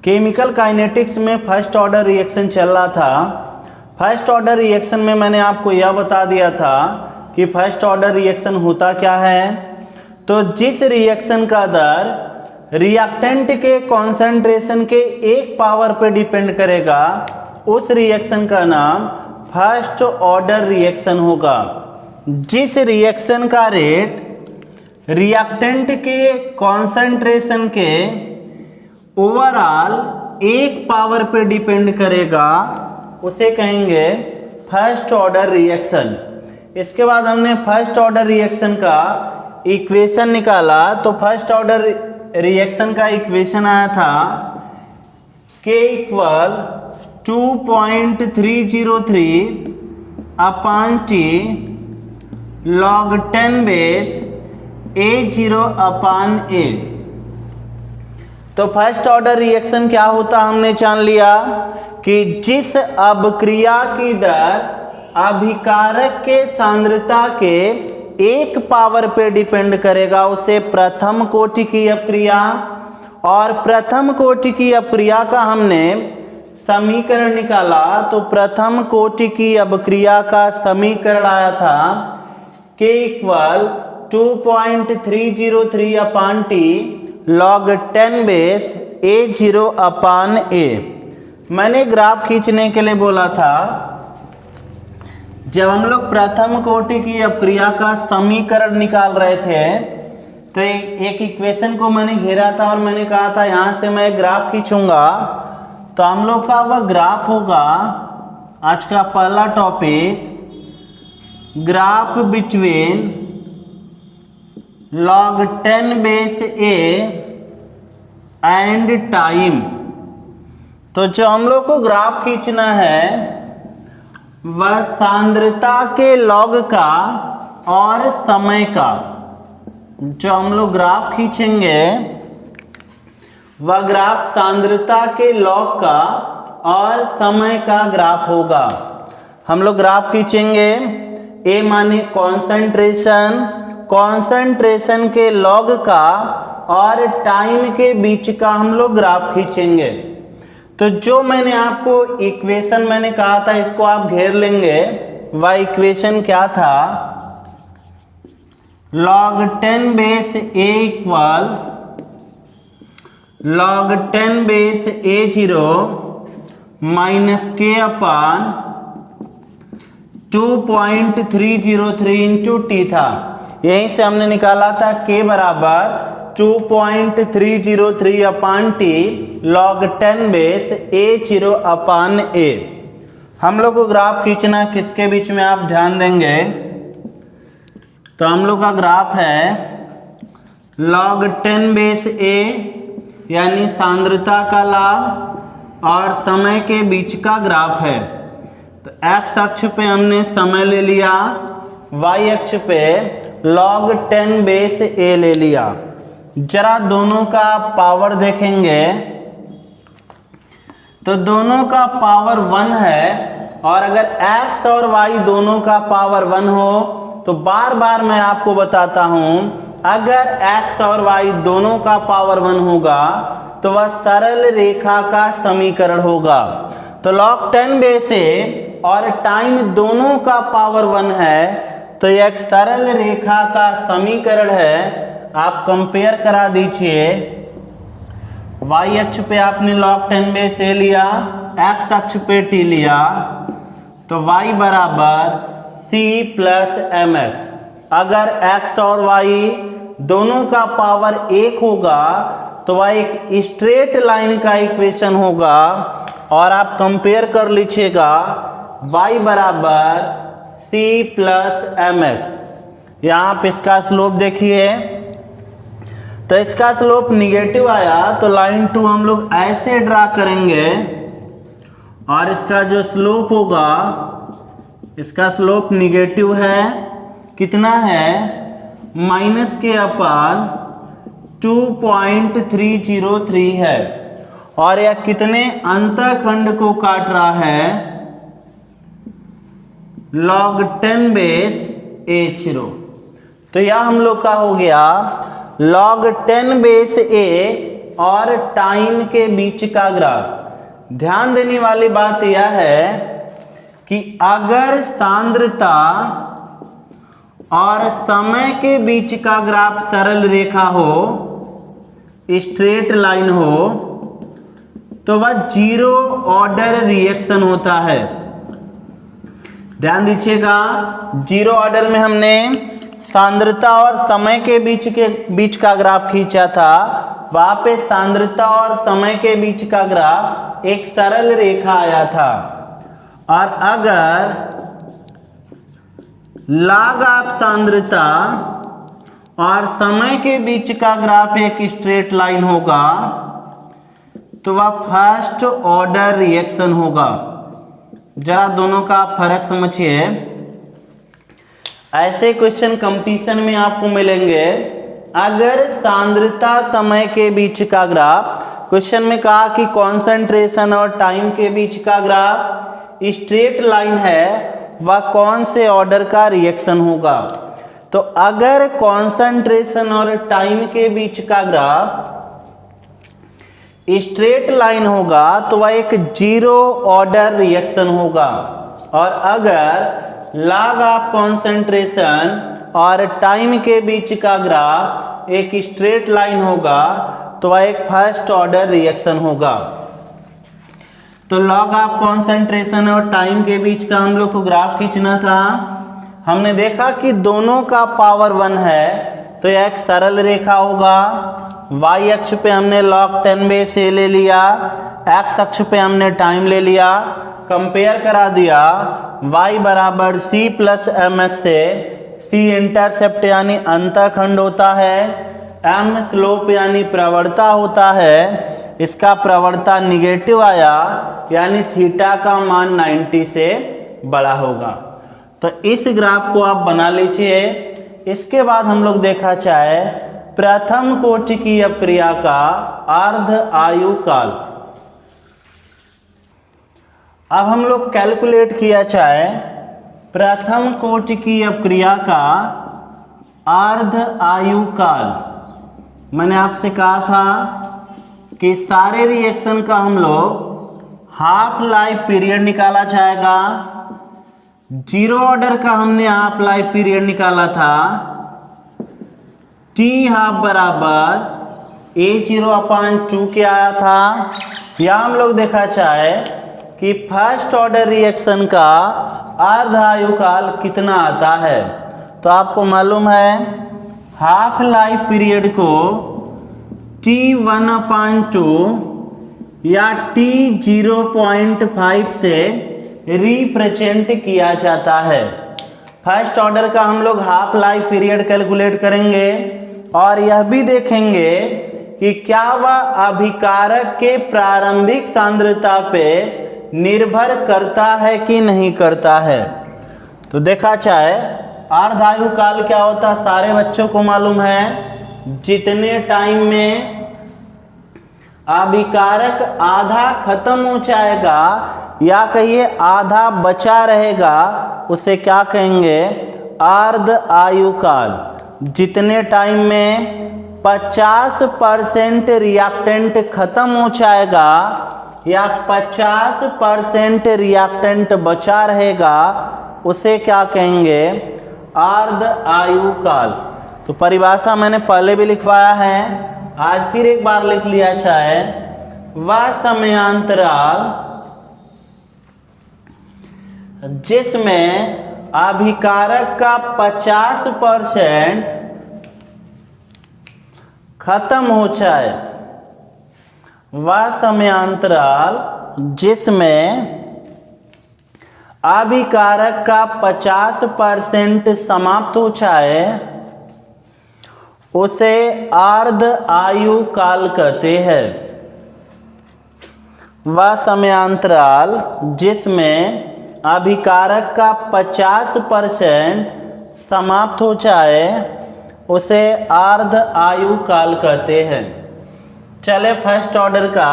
Chemical kinetics में first order reaction चल रहा था। फर्स्ट ऑर्डर रिएक्शन में मैंने आपको यह बता दिया था कि फर्स्ट ऑर्डर रिएक्शन होता क्या है। तो जिस रिएक्शन का दर रिएक्टेंट के कॉन्सेंट्रेशन के 1 पावर पे डिपेंड करेगा, उस रिएक्शन का नाम फर्स्ट ऑर्डर रिएक्शन होगा। जिस रिएक्शन का रेट रिएक्टेंट के कॉन्सेंट्रेशन के ओवरऑल 1 पावर पे डिपेंड करेगा, उसे कहेंगे फर्स्ट ऑर्डर रिएक्शन। इसके बाद हमने फर्स्ट ऑर्डर रिएक्शन का इक्वेशन निकाला। तो फर्स्ट ऑर्डर रिएक्शन का इक्वेशन आया था K equal 2.303 upon T log 10 base A0 upon A। तो फर्स्ट ऑर्डर रिएक्शन क्या होता हमने जान लिया कि जिस अभिक्रिया की दर अभिकारक के सांद्रता के 1 पावर पे डिपेंड करेगा, उसे प्रथम कोटि की अपक्रिया। और प्रथम कोटि की अपक्रिया का हमने समीकरण निकाला। तो प्रथम कोटि की अपक्रिया का समीकरण आया था K equal 2.303 upon T log 10 base A0 upon A। मैंने ग्राफ खींचने के लिए बोला था। जब हम लोग प्रथम कोटि की अपक्रिया का समीकरण निकाल रहे थे तो एक इक्वेशन को मैंने घेरा था और मैंने कहा था यहां से मैं ग्राफ खींचूंगा। तो हम लोग का वह ग्राफ होगा, आज का पहला topic, graph between log 10 base A and time. तो जो हम लोग को ग्राफ खींचना है वह सांद्रता के लॉग का और समय का। जो हम लोग ग्राफ खींचेंगे वह ग्राफ सांद्रता के लॉग का और समय का ग्राफ होगा। हम लोग ग्राफ खींचेंगे, A माने कॉन्सेंट्रेशन, कॉन्सेंट्रेशन के लॉग का और टाइम के बीच का हम लोग ग्राफ खींचेंगे। तो जो मैंने आपको इक्वेशन मैंने कहा था इसको आप घेर लेंगे। वह इक्वेशन क्या था, log 10 base A equal log 10 base A0 minus K upon 2.303 into T था। यहीं से हमने निकाला था K बराबर 2.303 upon T log 10 base A0 upon A। हम लोग को ग्राफ खींचना किसके बीच में आप ध्यान देंगे। तो हम लोग का ग्राफ है log 10 बेस A यानी सांद्रता का लाभ और समय के बीच का ग्राफ है। तो x अक्ष पे हमने समय ले लिया, y अक्ष पे log 10 बेस A ले लिया। जरा दोनों का पावर देखेंगे तो दोनों का पावर 1 है। और अगर x और y दोनों का पावर 1 हो तो बार बार मैं आपको बताता हूं, अगर x और y दोनों का पावर 1 होगा तो वह सरल रेखा का समीकरण होगा। तो log 10 बेस A और टाइम दोनों का पावर 1 है तो यह एक सरल रेखा का समीकरण है। आप कंपेयर करा दीजिए। y अक्ष पे आपने log 10 बेस A लिया, x अक्ष पे T लिया, तो y बराबर C प्लस mx। अगर x और y दोनों का पावर 1 होगा तो वह एक स्ट्रेट लाइन का इक्वेशन होगा। और आप कंपेयर कर लीजिएगा, y बराबर C प्लस mx। यहाँ आप इसका स्लोप देखिए, तो इसका स्लोप निगेटिव आया तो लाइन 2 हम लोग ऐसे ड्रा करेंगे और इसका जो स्लोप होगा, इसका स्लोप निगेटिव है, कितना है, माइनस के अपॉन 2.303 है। और यह कितने अंतःखंड को काट रहा है, log 10 बेस A0। तो यह हम लोग का हो गया log 10 बेस A और टाइम के बीच का ग्राफ। ध्यान देने वाली बात यह है कि अगर सांद्रता और समय के बीच का ग्राफ सरल रेखा हो, स्ट्रेट लाइन हो, तो वह जीरो ऑर्डर रिएक्शन होता है। ध्यान दीजिएगा, जीरो ऑर्डर में हमने सांद्रता और समय के बीच का ग्राफ खींचा था। वहां पे सांद्रता और समय के बीच का ग्राफ एक सरल रेखा आया था। और अगर लॉग ऑफ सांद्रता और समय के बीच का ग्राफ एक स्ट्रेट लाइन होगा तो वह फर्स्ट ऑर्डर रिएक्शन होगा। जरा दोनों का फर्क समझिए। ऐसे क्वेश्चन कंपटीशन में आपको मिलेंगे। अगर सांद्रता समय के बीच का ग्राफ, क्वेश्चन में कहा कि कॉन्सेंट्रेशन और टाइम के बीच का ग्राफ स्ट्रेट लाइन है, वह कौन से ऑर्डर का रिएक्शन होगा। तो अगर कॉन्सेंट्रेशन और टाइम के बीच का ग्राफ स्ट्रेट लाइन होगा तो वह एक जीरो ऑर्डर रिएक्शन होगा। और अगर लॉग ऑफ कॉन्सेंट्रेशन और टाइम के बीच का ग्राफ एक स्ट्रेट लाइन होगा तो वह एक फर्स्ट ऑर्डर रिएक्शन होगा। तो लॉग ऑफ कॉन्सेंट्रेशन और टाइम के बीच का हम लोग को ग्राफ खींचना था। हमने देखा कि दोनों का पावर 1 है तो यह एक सरल रेखा होगा। y अक्ष पे हमने log 10/a ले लिया, x अक्ष पे हमने टाइम ले लिया, कंपेयर करा दिया। y बराबर c प्लस mx से c इंटरसेप्ट यानी अंतःखंड होता है, m स्लोप यानी प्रवणता होता है। इसका प्रवणता निगेटिव आया यानी थीटा का मान 90 से बड़ा होगा। तो इस ग्राफ को आप बना लीजिए। इसके बाद हम लोग देखा चाहे प्रथम कोटि की अपक्रिया का अर्ध आयु काल। अब हम लोग कैलकुलेट किया चाहे प्रथम कोटि की अपक्रिया का अर्ध आयु काल। मैंने आपसे कहा था कि सारे रिएक्शन का हम लोग हाफ लाइफ पीरियड निकाला जाएगा। जीरो ऑर्डर का हमने हाफ लाइफ पीरियड निकाला था टी हाफ बराबर A0/2 के आया था। या हम लोग देखा चाहे कि फर्स्ट ऑर्डर रिएक्शन का अर्ध आयु काल कितना आता है। तो आपको मालूम है हाफ लाइफ पीरियड को T1/2 या T0.5 से रिप्रेजेंट किया जाता है। फर्स्ट ऑर्डर का हम लोग हाफ लाइफ पीरियड कैलकुलेट करेंगे और यह भी देखेंगे कि क्या वह अभिकारक के प्रारंभिक सांद्रता पे निर्भर करता है कि नहीं करता है। तो देखा चाहे अर्ध आयु काल क्या होता है, सारे बच्चों को मालूम है। जितने टाइम में अभिकारक आधा खत्म हो जाएगा या कहिए आधा बचा रहेगा उसे क्या कहेंगे, अर्ध आयु काल। जितने टाइम में 50% रिएक्टेंट खत्म हो जाएगा या 50% रिएक्टेंट बचा रहेगा उसे क्या कहेंगे, अर्ध आयु काल। तो परिभाषा मैंने पहले भी लिखवाया है, आज फिर एक बार लिख लिया चाहे। वह समयांतराल जिसमें अभिकारक का 50% खत्म हो जाए, वह समयांतराल जिसमें अभिकारक का 50% समाप्त हो जाए उसे अर्ध आयु काल कहते हैं। वह समयांतराल जिसमें अभिकारक का 50% समाप्त हो जाए उसे अर्ध आयु काल कहते हैं। चले फर्स्ट ऑर्डर का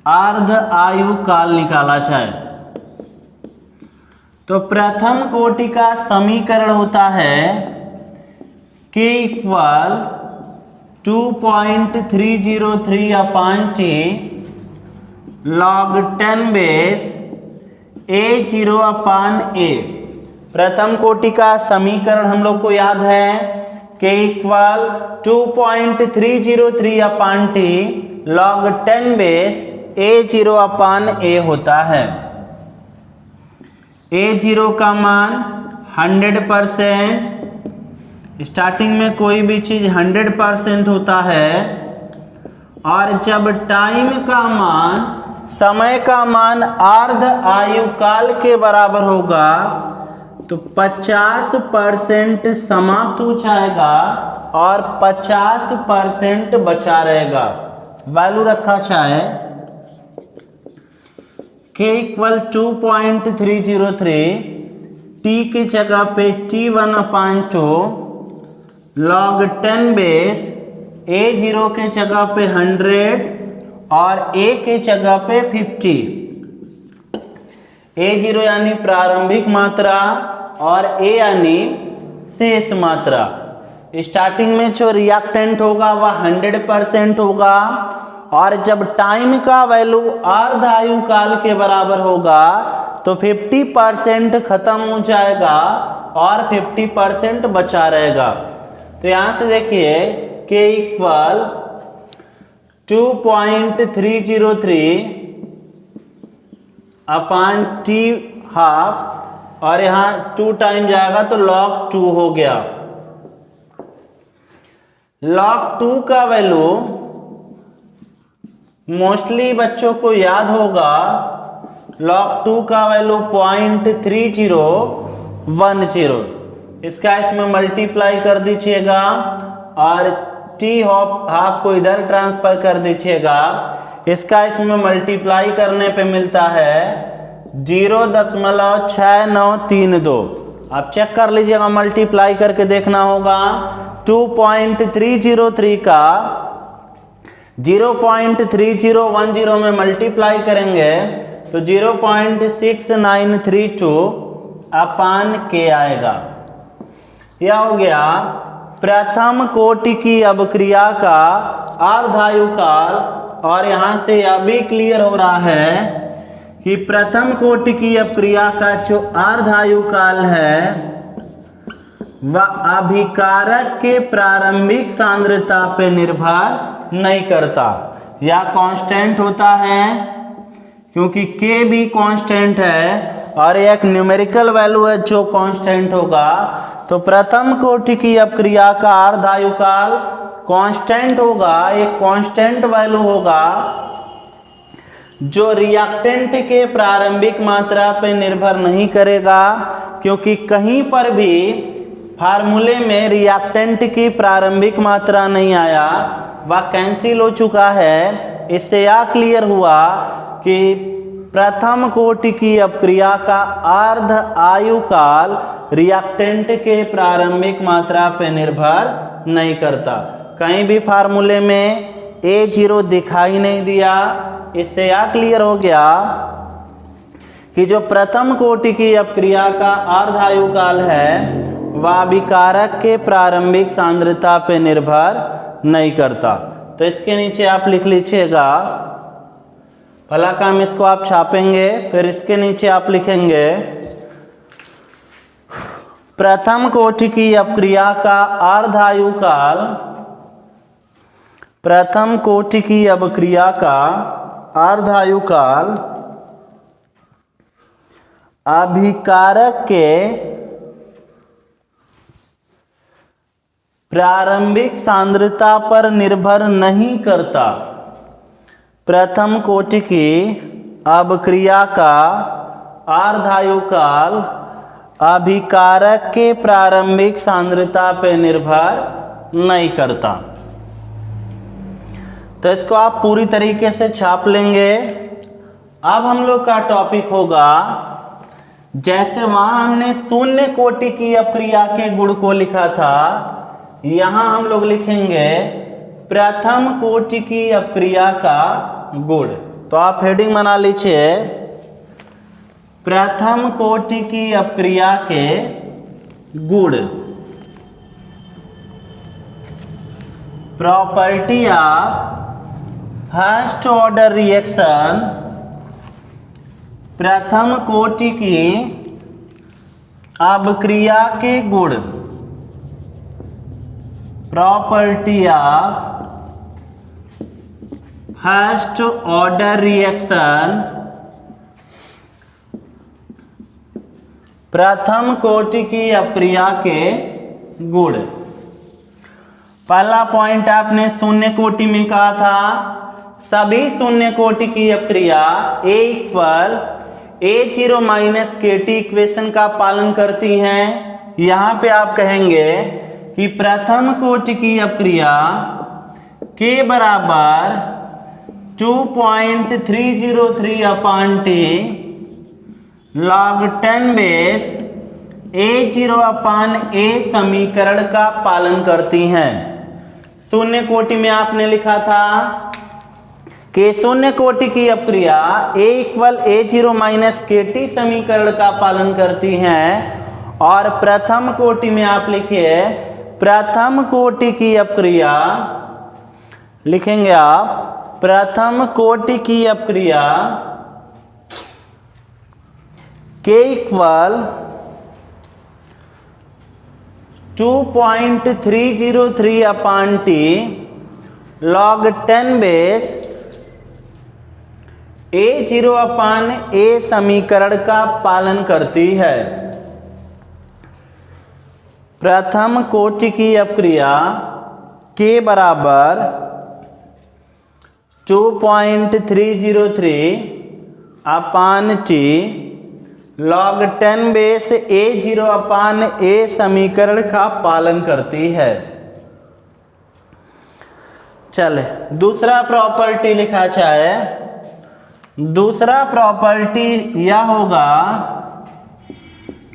अर्ध आयु काल निकाला जाए तो प्रथम कोटि का समीकरण होता है K = 2.303 upon T log 10 base A0 upon A। प्रथम कोटि का समीकरण हम लोग को याद है K equal 2.303 upon T log 10 base A0 upon A होता है। A0 का मान 100%, स्टार्टिंग में कोई भी चीज 100% होता है, और जब टाइम का मान, समय का मान अर्ध आयु काल के बराबर होगा तो 50% समाप्त हो जाएगा और 50% बचा रहेगा। वैल्यू रखा चाहे K इक्वल 2.303, T की जगह पे T1 अपान 2 log 10 बेस A0 के जगह पे 100 और A के जगह पे 50। A0 यानी प्रारंभिक मात्रा और A यानी शेष मात्रा। स्टार्टिंग में जो रिएक्टेंट होगा वह 100% होगा, और जब टाइम का वैल्यू अर्ध आयु काल के बराबर होगा तो 50% खत्म हो जाएगा और 50% बचा रहेगा। तो यहां से देखिए K इक्वल 2.303 अपान टी हाफ, और यहां 2 टाइम जाएगा तो log 2 हो गया। log 2 का वैल्यू मोस्टली बच्चों को याद होगा, log 2 का वैल्यू 0.3010। इसका इसमें मल्टीप्लाई कर दीजिएगा और टी हाफ को इधर ट्रांसफर कर दीजिएगा। इसका इसमें मल्टीप्लाई करने पे मिलता है 0.6932। आप चेक कर लीजिएगा, मल्टीप्लाई करके देखना होगा। 2.303 का 0.3010 में मल्टीप्लाई करेंगे तो 0.6932 अपान K आएगा। यह हो गया प्रथम कोटि की अभिक्रिया का अर्धायु काल। और यहां से यह भी क्लियर हो रहा है कि प्रथम कोटि की अभिक्रिया का जो अर्धायु काल है वह अभिकारक के प्रारंभिक सांद्रता पे निर्भर नहीं करता, या कांस्टेंट होता है, क्योंकि K भी कांस्टेंट है और एक न्यूमेरिकल वैल्यू है जो कांस्टेंट होगा। तो प्रथम कोटि की अभिक्रिया का अर्धायु काल कांस्टेंट होगा, एक कांस्टेंट वैल्यू होगा जो रिएक्टेंट के प्रारंभिक मात्रा पे निर्भर नहीं करेगा, क्योंकि कहीं पर भी फार्मूले में रिएक्टेंट की प्रारंभिक मात्रा नहीं आया, वह कैंसिल हो चुका है। इससे यह क्लियर हुआ कि प्रथम कोटि की अभिक्रिया का अर्ध आयु काल रिएक्टेंट के प्रारंभिक मात्रा पर निर्भर नहीं करता। कहीं भी फार्मूले में A0 दिखाई नहीं दिया। इससे यह क्लियर हो गया कि जो प्रथम कोटि की अभिक्रिया का अर्ध आयु काल है वह अभिकारक के प्रारंभिक सांद्रता पर निर्भर नहीं करता। तो इसके नीचे आप लिख लीजिएगा, पहला काम इसको आप छापेंगे, फिर इसके नीचे आप लिखेंगे प्रथम कोटि की अभिक्रिया का अर्ध आयु काल, प्रथम कोटि की अभिक्रिया का अर्ध आयु काल अभिकारक के प्रारंभिक सांद्रता पर निर्भर नहीं करता। प्रथम कोटि की अभिक्रिया का अर्ध आयु काल अभिकारक के प्रारंभिक सांद्रता पर निर्भर नहीं करता। तो इसको आप पूरी तरीके से छाप लेंगे। अब हम लोग का टॉपिक होगा, जैसे वहां हमने शून्य कोटि की अभिक्रिया के गुण को लिखा था, यहां हम लोग लिखेंगे प्रथम कोटि की अभिक्रिया का गुण। तो आप हेडिंग बना लीजिए, प्रथम कोटि की अभिक्रिया के गुण। Property of first order reaction, प्रथम कोटि की अभिक्रिया के गुण। Property of first order reaction, प्रथम कोटि की अभिक्रिया के गुण। पहला पॉइंट आपने शून्य कोटि में कहा था, सभी शून्य कोटि की अभिक्रिया A equal A0 minus KT equation का पालन करती हैं। यहाँ पे आप कहेंगे कि प्रथम कोटि की अभिक्रिया K बराबर 2.303 अपान T log 10 base A0 upon A समीकरण का पालन करती हैं। शून्य कोटि में आपने लिखा था कि शून्य कोटि की अभिक्रिया A equal A0 minus KT समीकरण का पालन करती हैं, और प्रथम कोटि में आप लिखिए प्रथम कोटि की अभिक्रिया, लिखेंगे आप प्रथम कोटि की अभिक्रिया K equal 2.303 upon T log 10 base A0 upon A समीकरण का पालन करती है। प्रथम कोटि की अभिक्रिया K बराबर 2.303 अपान T log 10 base A0 upon A समीकरण का पालन करती है। चले दूसरा प्रॉपर्टी लिखा जाए। दूसरा प्रॉपर्टी यह होगा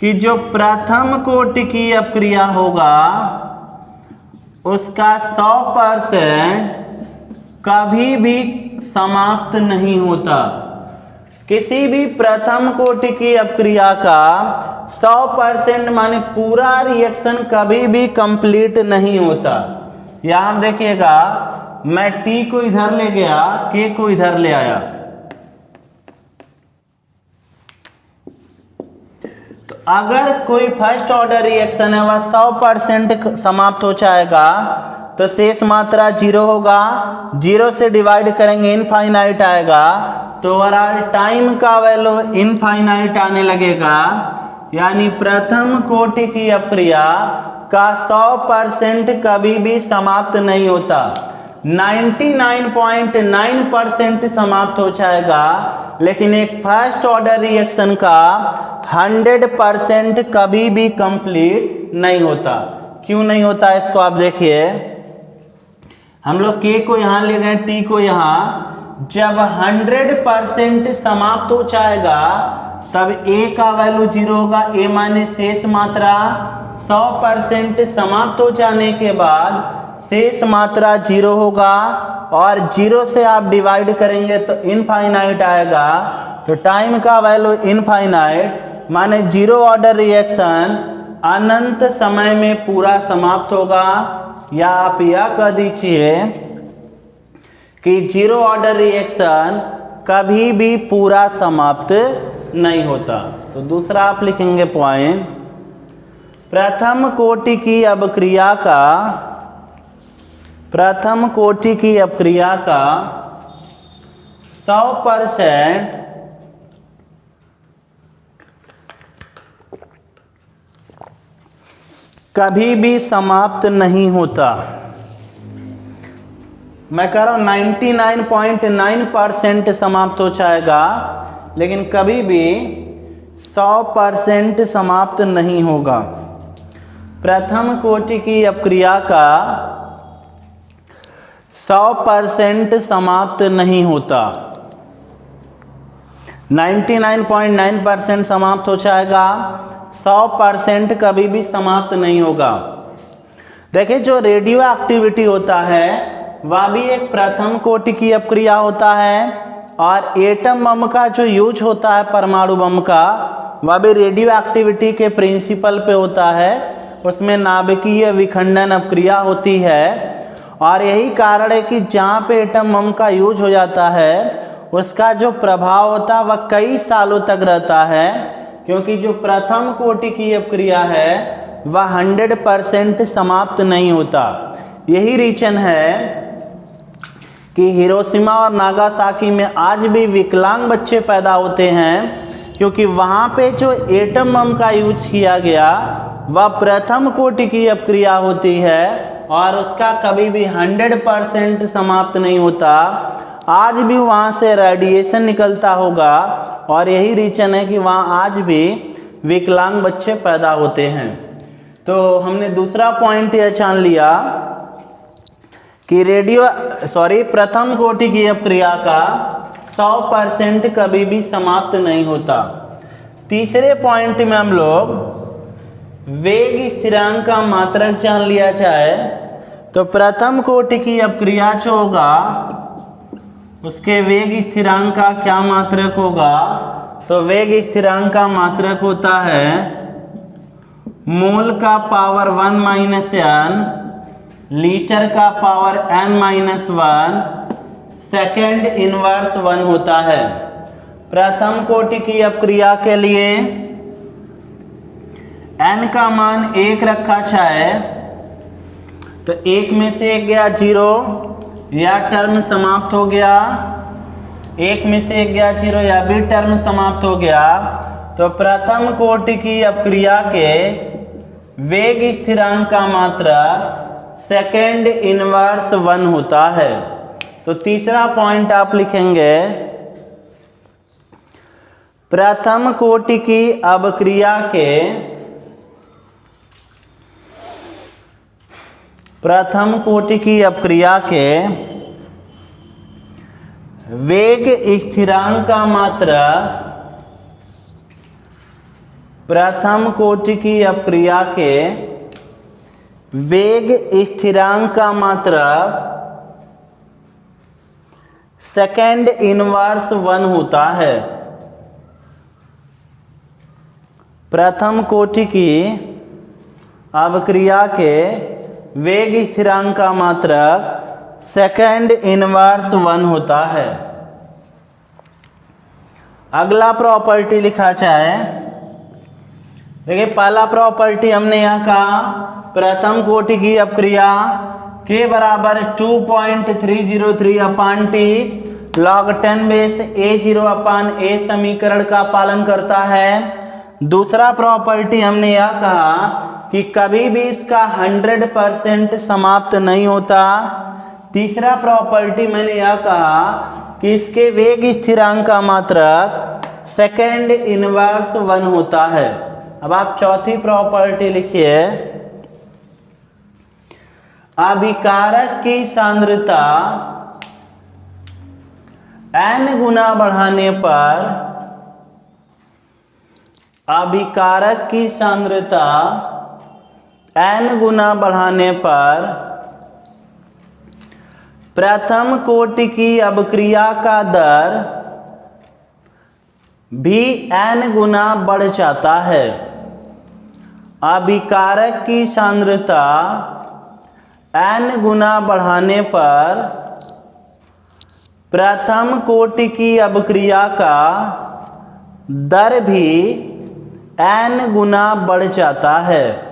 कि जो प्रथम कोटि की अभिक्रिया होगा उसका 100% कभी भी समाप्त नहीं होता। किसी भी प्रथम कोटि की अभिक्रिया का 100% माने पूरा रिएक्शन कभी भी कंप्लीट नहीं होता। यहां आप देखिएगा, मैं T को इधर ले गया, K को इधर ले आया, तो अगर कोई फर्स्ट ऑर्डर रिएक्शन है वह 100% समाप्त हो जाएगा तो शेष मात्रा 0 होगा। 0 से डिवाइड करेंगे इनफाइनाइट आएगा, तो ओवरऑल टाइम का वैल्यू इनफाइनाइट आने लगेगा। यानी प्रथम कोटि की अभिक्रिया का 100% कभी भी समाप्त नहीं होता। 99.9% समाप्त हो जाएगा, लेकिन एक फर्स्ट ऑर्डर रिएक्शन का 100% कभी भी कंप्लीट नहीं होता। क्यों नहीं होता इसको आप देखिए, हम लोग K को यहाँ ले गए, T को यहाँ, जब 100% समाप्त हो जाएगा तब A का वैल्यू 0 होगा। A माने शेष मात्रा 100% समाप्त हो जाने के बाद शेष मात्रा 0 होगा, और 0 से आप डिवाइड करेंगे तो इनफाइनाइट आएगा। तो टाइम का वैल्यू इनफाइनाइट माने 0 ऑर्डर रिएक्शन अनंत समय में पूरा समाप्त होगा। या आप यह कह दीजिए कि 0 ऑर्डर रिएक्शन कभी भी पूरा समाप्त नहीं होता। तो दूसरा आप लिखेंगे पॉइंट, प्रथम कोटि की अभिक्रिया का, प्रथम कोटि की अभिक्रिया का 100% कभी भी समाप्त नहीं होता। मैं कह रहा हूं 99.9% समाप्त हो जाएगा, लेकिन कभी भी 100% समाप्त नहीं होगा। प्रथम कोटि की अभिक्रिया का 100% समाप्त नहीं होता। 99.9% समाप्त हो जाएगा, 100% कभी भी समाप्त नहीं होगा। देखिए, जो रेडियो एक्टिविटी होता है वह भी एक प्रथम कोटि की अभिक्रिया होता है, और एटम बम का जो यूज होता है, परमाणु बम का, वह भी रेडियो एक्टिविटी के प्रिंसिपल पे होता है। उसमें नाभिकीय विखंडन अभिक्रिया होती है, और यही कारण है कि जहाँ पे एटम बम का यूज हो जाता है उसका जो प्रभाव होता है वह कई सालों तक रहता है, क्योंकि जो प्रथम कोटि की अपक्रिया है वह 100% समाप्त नहीं होता। यही रीजन है कि हिरोशिमा और नागासाकी में आज भी विकलांग बच्चे पैदा होते हैं, क्योंकि वहाँ पे जो एटम बम का यूज किया गया वह प्रथम कोटि की अपक्रिया होती है और उसका कभी भी 100% समाप्त नहीं होता। आज भी वहाँ से रेडिएशन निकलता होगा और यही रीजन है कि वहाँ आज भी विकलांग बच्चे पैदा होते हैं। तो हमने दूसरा पॉइंट यह जान लिया कि प्रथम कोटि की अपक्रिया का 100% कभी भी समाप्त नहीं होता। तीसरे पॉइंट में हम लोग वेग स्थिरांक का मात्रक जान लिया जाए तो प्रथम कोटि की अपक्रिया जो होगा उसके वेग स्थिरांक का क्या मात्रक होगा, तो वेग स्थिरांक का मात्रक होता है मोल का पावर 1 - n, लीटर का पावर n-1, सेकेंड इनवर्स 1 होता है। प्रथम कोटि की अपक्रिया के लिए n का मान 1 रखा जाए तो 1 में से 1 गया 0, या टर्म समाप्त हो गया। 1 में से 1 गया 0, या भी टर्म समाप्त हो गया। तो प्रथम कोटि की अपक्रिया के वेग स्थिरांक का मात्रक सेकेंड इनवर्स 1 होता है। तो तीसरा पॉइंट आप लिखेंगे प्रथम कोटि की अपक्रिया के वेग स्थिरांक का मात्रक प्रथम कोटि की अपक्रिया के वेग स्थिरांक का मात्रक सेकेंड इनवर्स 1 होता है। प्रथम कोटि की अपक्रिया के वेग स्थिरांक का मात्रक सेकेंड इनवर्स 1 होता है। अगला प्रॉपर्टी लिखा जाए। देखिए पहला प्रॉपर्टी हमने यहाँ कहा प्रथम कोटि की अपक्रिया के बराबर 2.303/T log 10⁻A0/A समीकरण का पालन करता है। दूसरा प्रॉपर्टी हमने यह कहा कि कभी भी इसका 100% समाप्त नहीं होता। तीसरा प्रॉपर्टी मैंने यह कहा कि इसके वेग स्थिरांक का मात्रक सेकेंड इनवर्स 1 होता है। अब आप चौथी प्रॉपर्टी लिखिए। अभिकारक की सांद्रता n गुना बढ़ाने पर अभिकारक की सांद्रता n गुना बढ़ाने पर प्रथम कोटि की अपक्रिया का दर भी n गुना बढ़ जाता है। अभिकारक की सांद्रता n गुना बढ़ाने पर प्रथम कोटि की अपक्रिया का दर भी n गुना बढ़ जाता है।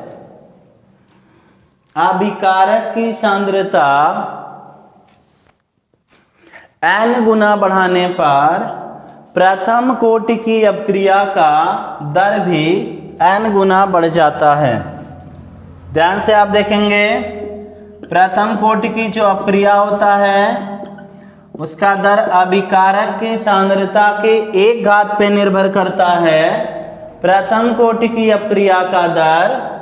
अभिकारक की सांद्रता n गुना बढ़ाने पर प्रथम कोटि की अपक्रिया का दर भी n गुना बढ़ जाता है। ध्यान से आप देखेंगे प्रथम कोटि की जो अपक्रिया होता है उसका दर अभिकारक की सांद्रता के 1 घात पे निर्भर करता है। प्रथम कोटि की अपक्रिया का दर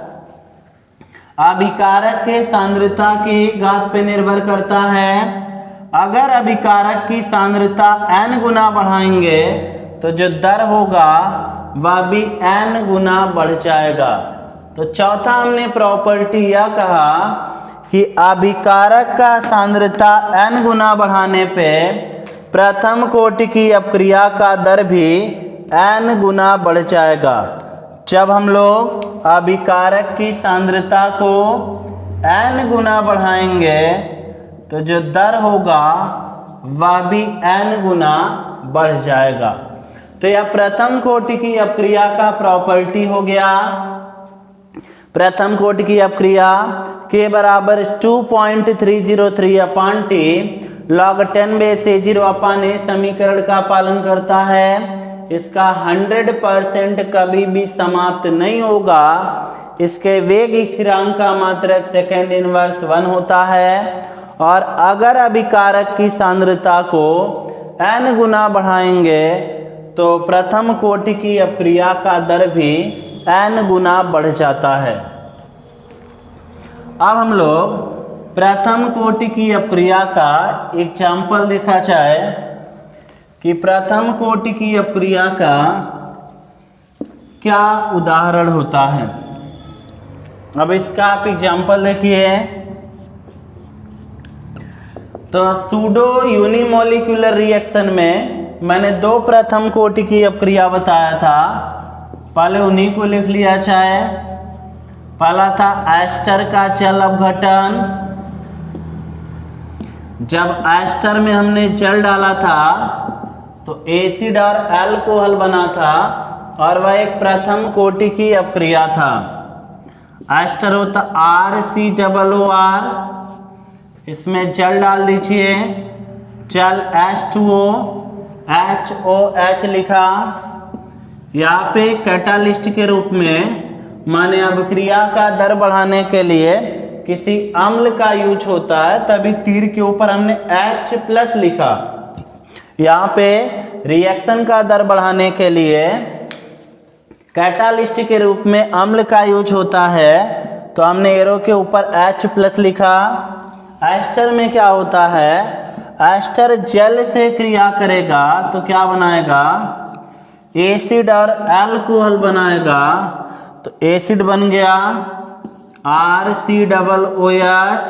अभिकारक के सांद्रता के 1 घात पे निर्भर करता है। अगर अभिकारक की सांद्रता n गुना बढ़ाएंगे तो जो दर होगा वह भी n गुना बढ़ जाएगा। तो चौथा हमने प्रॉपर्टी यह कहा कि अभिकारक का सांद्रता n गुना बढ़ाने पे प्रथम कोटि की अपक्रिया का दर भी n गुना बढ़ जाएगा। जब हम लोग अभिकारक की सांद्रता को n गुना बढ़ाएंगे तो जो दर होगा वह भी n गुना बढ़ जाएगा। तो यह प्रथम कोटि की अपक्रिया का प्रॉपर्टी हो गया। प्रथम कोटि की अपक्रिया के बराबर 2.303 अपान टी log 10/0 अपान ए समीकरण का पालन करता है। इसका 100% कभी भी समाप्त नहीं होगा। इसके वेग स्थिरांक का मात्रक सेकेंड इनवर्स 1 होता है और अगर अभिकारक की सांद्रता को n गुना बढ़ाएंगे तो प्रथम कोटि की अपक्रिया का दर भी n गुना बढ़ जाता है। अब हम लोग प्रथम कोटि की अपक्रिया का एग्जाम्पल देखा जाए कि प्रथम कोटि की अपक्रिया का क्या उदाहरण होता है। अब इसका आप एग्जाम्पल देखिए। तो सूडो यूनिमोलिकुलर रिएक्शन में मैंने दो प्रथम कोटि की अपक्रिया बताया था, पहले उन्हीं को लिख लिया जाए। पहला था एस्टर का जल अपघटन। जब एस्टर में हमने जल डाला था तो एसिड और अल्कोहल बना था और वह एक प्रथम कोटि की अपक्रिया था। एस्टर होता RCOOR, इसमें जल डाल दीजिए, जल H2O, HOH लिखा। यहाँ पे कैटालिस्ट के रूप में माने अपक्रिया का दर बढ़ाने के लिए किसी अम्ल का यूज होता है, तभी तीर के ऊपर हमने H+ लिखा। यहाँ पे रिएक्शन का दर बढ़ाने के लिए कैटालिस्ट के रूप में अम्ल का यूज होता है, तो हमने एरो के ऊपर H+ लिखा। एस्टर में क्या होता है, एस्टर जल से क्रिया करेगा तो क्या बनाएगा, एसिड और अल्कोहल बनाएगा। तो एसिड बन गया RCOOH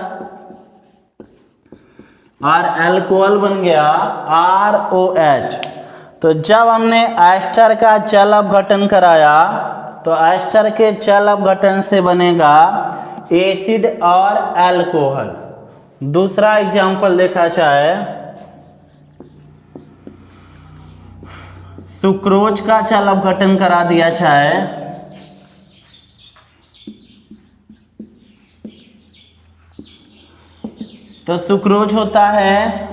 और अल्कोहल बन गया ROH। तो जब हमने एस्टर का जल अपघटन कराया तो एस्टर के जल अपघटन से बनेगा एसिड और अल्कोहल। दूसरा एग्जांपल देखा जाए, सुक्रोज का जल अपघटन करा दिया जाए। तो सुक्रोज होता है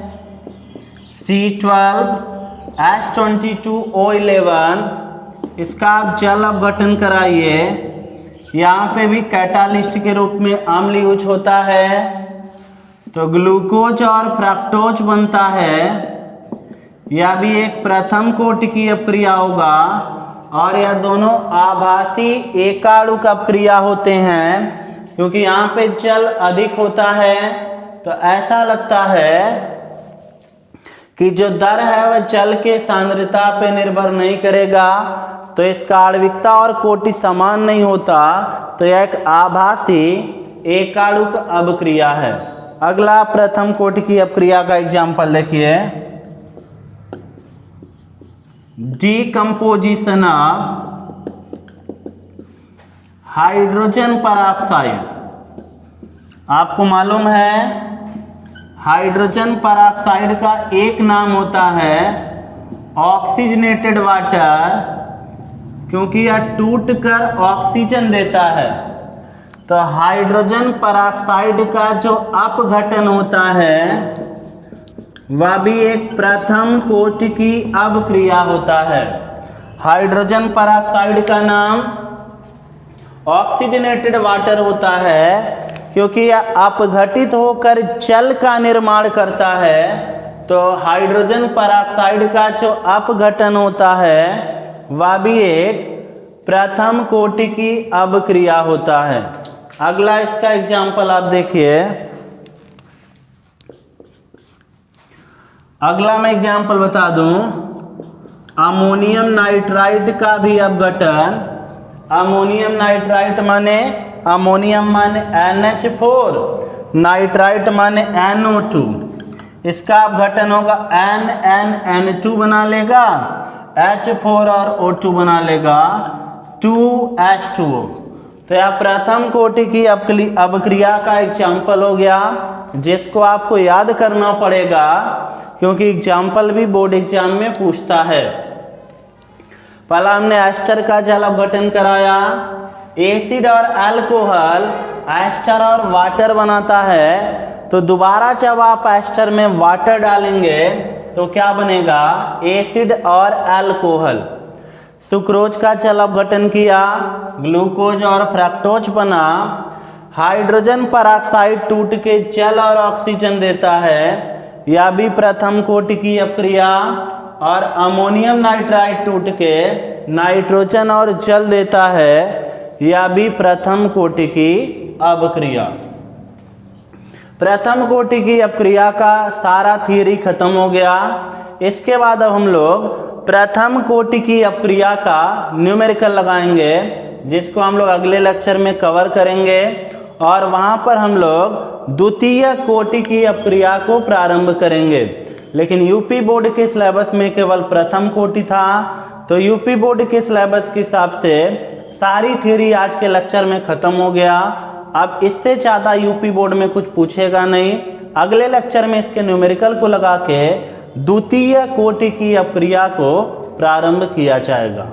C12H22O11। इसका आप जल अपघटन कराइए। यहाँ पे भी कैटालिस्ट के रूप में अम्ल यूज होता है, तो ग्लूकोज और फ्रक्टोज बनता है। यह भी एक प्रथम कोटि की अपक्रिया होगा और यह दोनों आभासी एकाणुक अपक्रिया होते हैं, क्योंकि यहाँ पे जल अधिक होता है। तो ऐसा लगता है कि जो दर है वह जल के सांद्रता पे निर्भर नहीं करेगा, तो इसका आणविकता और कोटि समान नहीं होता, तो यह एक आभासी एकाणुक अपक्रिया है। अगला प्रथम कोटि की अपक्रिया का एग्जाम्पल देखिए। Decomposition of hydrogen peroxide. आपको मालूम है हाइड्रोजन परऑक्साइड का एक नाम होता है ऑक्सीजनेटेड वाटर, क्योंकि यह टूटकर ऑक्सीजन देता है। तो हाइड्रोजन परऑक्साइड का जो अपघटन होता है वह भी एक प्रथम कोटि की अपक्रिया होता है। हाइड्रोजन परऑक्साइड का नाम ऑक्सीजनेटेड वाटर होता है क्योंकि यह अपघटित होकर जल का निर्माण करता है। तो हाइड्रोजन परऑक्साइड का जो अपघटन होता है वह भी एक प्रथम कोटि की अपक्रिया होता है। अगला इसका एग्जाम्पल आप देखिए। अगला मैं एग्जाम्पल बता दूं, अमोनियम नाइट्राइट का भी अपघटन। अमोनियम नाइट्राइट माने अमोनियम माने NH4, नाइट्राइट माने NO2। इसका अपघटन होगा NN2 बना लेगा, H4 और O2 बना लेगा 2H2O। तो यह प्रथम कोटि की अपक्रिया का एग्जाम्पल हो गया। जिसको आपको याद करना पड़ेगा, क्योंकि एग्जाम्पल भी बोर्ड एग्जाम में पूछता है। पहला हमने एस्टर का जल अपघटन कराया। एसिड और अल्कोहल एस्टर और वाटर बनाता है, तो दोबारा जब आप एस्टर में वाटर डालेंगे तो क्या बनेगा, एसिड और अल्कोहल। सुक्रोज का जल अपघटन किया, ग्लूकोज और फ्रक्टोज बना। हाइड्रोजन परऑक्साइड टूट के जल और ऑक्सीजन देता है, यह भी प्रथम कोटि की अपक्रिया। और अमोनियम नाइट्राइड टूट के नाइट्रोजन और जल देता है, यह भी प्रथम कोटि की अपक्रिया। प्रथम कोटि की अपक्रिया का सारा थियरी खत्म हो गया। इसके बाद अब हम लोग प्रथम कोटि की अपक्रिया का न्यूमेरिकल लगाएंगे, जिसको हम लोग अगले लेक्चर में कवर करेंगे। और वहां पर हम लोग द्वितीय कोटि की अपक्रिया को प्रारंभ करेंगे। लेकिन यूपी बोर्ड के सिलेबस में केवल प्रथम कोटि था, तो यूपी बोर्ड के सिलेबस के हिसाब से सारी थ्योरी आज के लेक्चर में खत्म हो गया। अब इससे ज़्यादा यूपी बोर्ड में कुछ पूछेगा नहीं। अगले लेक्चर में इसके न्यूमेरिकल को लगा के द्वितीय कोटि की अपक्रिया को प्रारंभ किया जाएगा।